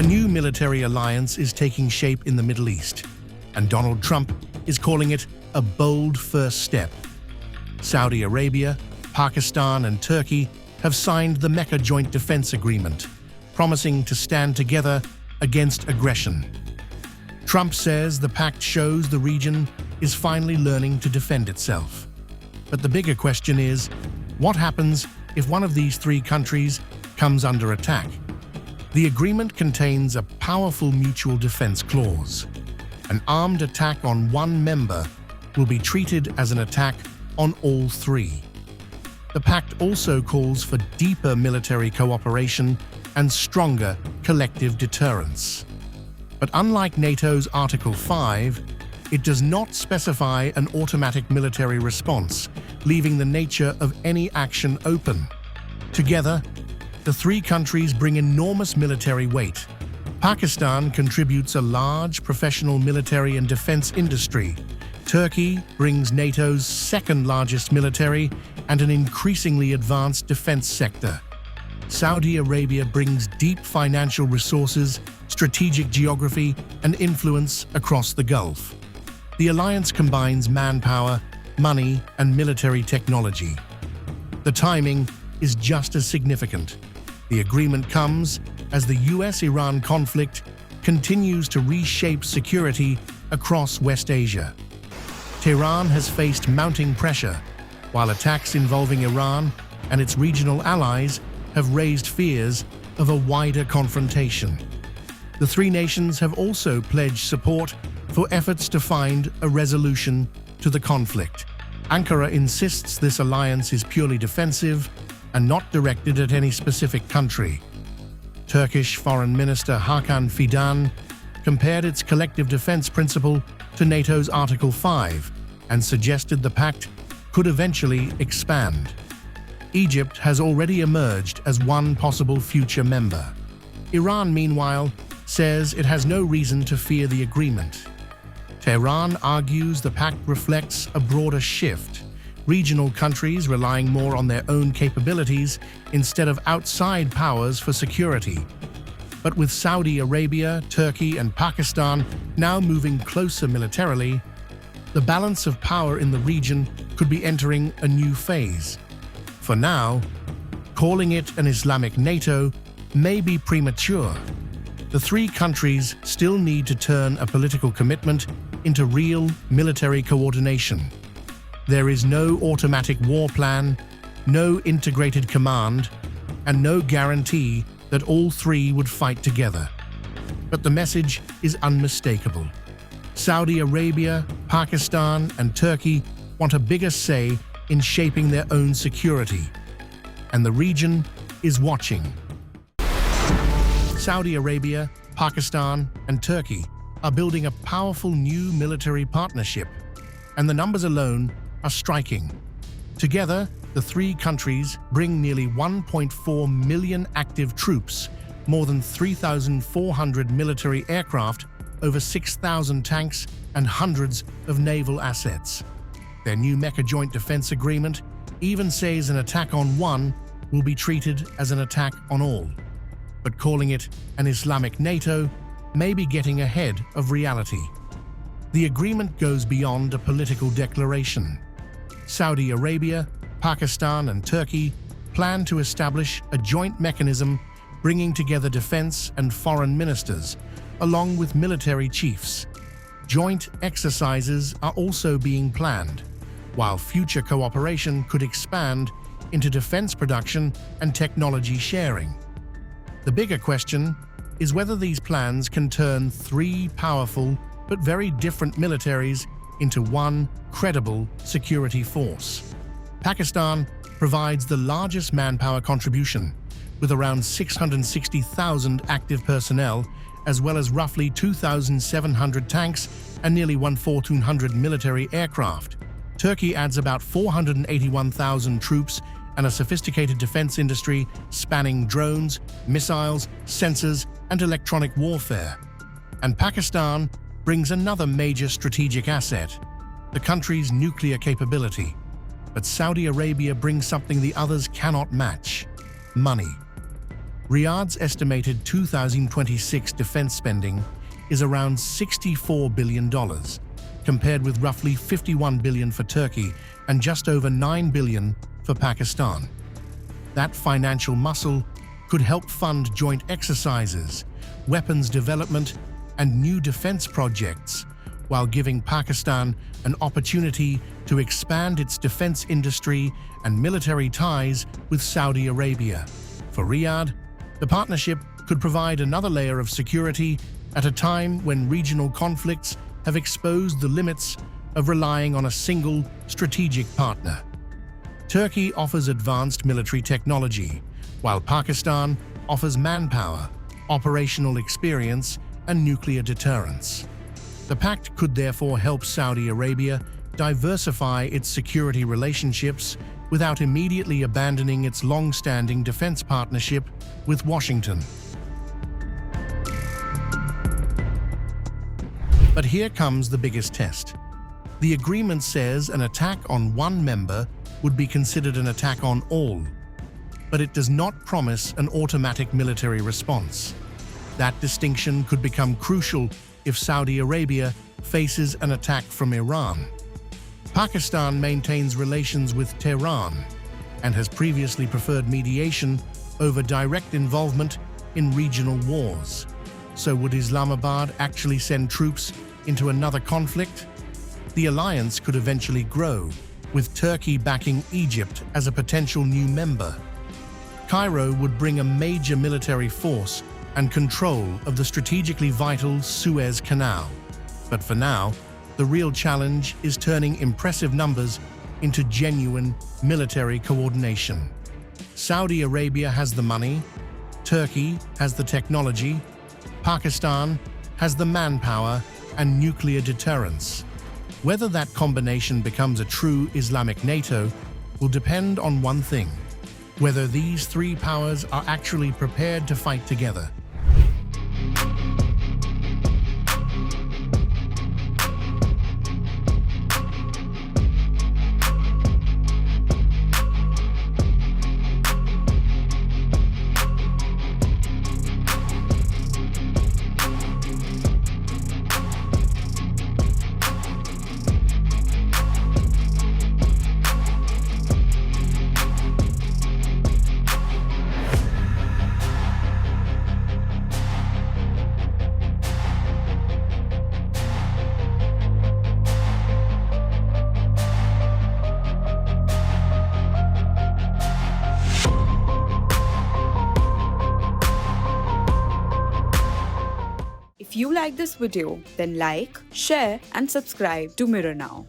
A new military alliance is taking shape in the Middle East, and Donald Trump is calling it a bold first step. Saudi Arabia, Pakistan, and Turkey have signed the Mecca Joint Defence Agreement, promising to stand together against aggression. Trump says the pact shows the region is finally learning to defend itself. But the bigger question is, what happens if one of these three countries comes under attack? The agreement contains a powerful mutual defense clause. An armed attack on one member will be treated as an attack on all three. The pact also calls for deeper military cooperation and stronger collective deterrence. But unlike NATO's Article 5, it does not specify an automatic military response, leaving the nature of any action open. Together, the three countries bring enormous military weight. Pakistan contributes a large professional military and defense industry. Turkey brings NATO's second-largest military and an increasingly advanced defense sector. Saudi Arabia brings deep financial resources, strategic geography, and influence across the Gulf. The alliance combines manpower, money, and military technology. The timing is just as significant. The agreement comes as the US-Iran conflict continues to reshape security across West Asia. Tehran has faced mounting pressure, while attacks involving Iran and its regional allies have raised fears of a wider confrontation. The three nations have also pledged support for efforts to find a resolution to the conflict. Ankara insists this alliance is purely defensive and not directed at any specific country. Turkish Foreign Minister Hakan Fidan compared its collective defense principle to NATO's Article 5 and suggested the pact could eventually expand. Egypt has already emerged as one possible future member. Iran, meanwhile, says it has no reason to fear the agreement. Tehran argues the pact reflects a broader shift, regional countries relying more on their own capabilities instead of outside powers for security. But with Saudi Arabia, Turkey, and Pakistan now moving closer militarily, the balance of power in the region could be entering a new phase. For now, calling it an Islamic NATO may be premature. The three countries still need to turn a political commitment into real military coordination. There is no automatic war plan, no integrated command, and no guarantee that all three would fight together. But the message is unmistakable. Saudi Arabia, Pakistan, and Turkey want a bigger say in shaping their own security, and the region is watching. Saudi Arabia, Pakistan, and Turkey are building a powerful new military partnership, and the numbers alone are striking. Together, the three countries bring nearly 1.4 million active troops, more than 3,400 military aircraft, over 6,000 tanks, and hundreds of naval assets. Their new Mecca Joint Defence Agreement even says an attack on one will be treated as an attack on all. But calling it an Islamic NATO may be getting ahead of reality. The agreement goes beyond a political declaration. Saudi Arabia, Pakistan, and Turkey plan to establish a joint mechanism bringing together defense and foreign ministers, along with military chiefs. Joint exercises are also being planned, while future cooperation could expand into defense production and technology sharing. The bigger question is whether these plans can turn three powerful but very different militaries into one credible security force. Pakistan provides the largest manpower contribution, with around 660,000 active personnel, as well as roughly 2,700 tanks and nearly 1,400 military aircraft. Turkey adds about 481,000 troops and a sophisticated defense industry spanning drones, missiles, sensors, and electronic warfare. And Pakistan brings another major strategic asset, the country's nuclear capability. But Saudi Arabia brings something the others cannot match: money. Riyadh's estimated 2026 defense spending is around $64 billion, compared with roughly $51 billion for Turkey and just over $9 billion for Pakistan. That financial muscle could help fund joint exercises, weapons development, and new defense projects, while giving Pakistan an opportunity to expand its defense industry and military ties with Saudi Arabia. For Riyadh, the partnership could provide another layer of security at a time when regional conflicts have exposed the limits of relying on a single strategic partner. Turkey offers advanced military technology, while Pakistan offers manpower, operational experience, and nuclear deterrence. The pact could therefore help Saudi Arabia diversify its security relationships without immediately abandoning its long-standing defense partnership with Washington. But here comes the biggest test. The agreement says an attack on one member would be considered an attack on all, but it does not promise an automatic military response. That distinction could become crucial if Saudi Arabia faces an attack from Iran. Pakistan maintains relations with Tehran and has previously preferred mediation over direct involvement in regional wars. So would Islamabad actually send troops into another conflict? The alliance could eventually grow, with Turkey backing Egypt as a potential new member. Cairo would bring a major military force and control of the strategically vital Suez Canal. But for now, the real challenge is turning impressive numbers into genuine military coordination. Saudi Arabia has the money, Turkey has the technology, Pakistan has the manpower and nuclear deterrence. Whether that combination becomes a true Islamic NATO will depend on one thing: whether these three powers are actually prepared to fight together. If you like this video, then like, share and subscribe to Mirror Now.